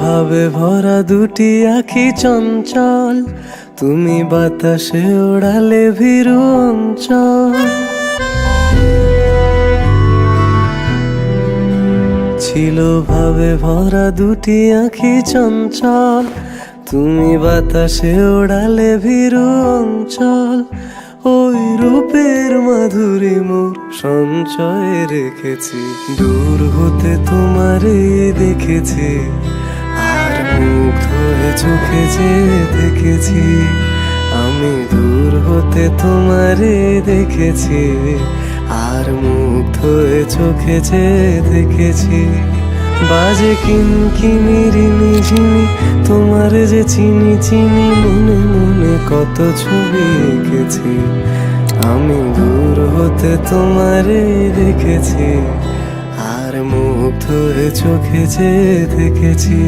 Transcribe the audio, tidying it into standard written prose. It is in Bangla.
ভাবে ভরা দুটি আঁখি চঞ্চল, তুমি বাতাসে ওড়ালে ভীরু অঞ্চল। ছিল ভাবে ভরা দুটি আঁখি চঞ্চল, তুমি বাতাসে ওড়ালে ভীরু অঞ্চল। ওই রূপের মাধুরী মোর সঞ্চয়ে রেখেছি, দূর হতে তোমারে দেখেছি, আর মুগ্ধ হয়ে চোখে যে দেখেছি। আমি দূর হতে তোমারে দেখেছি, আর মুগ্ধ হয়ে চোখে যে দেখেছি। বাজে কিনকিনি রিনি ঝিনি, তোমার যে চিনি চিনি, মনে মনে কত ছবি এঁকেছি। আমি দূর হতে তোমারে দেখেছি, আর মুগ্ধ হয়ে চোখে যে দেখেছি।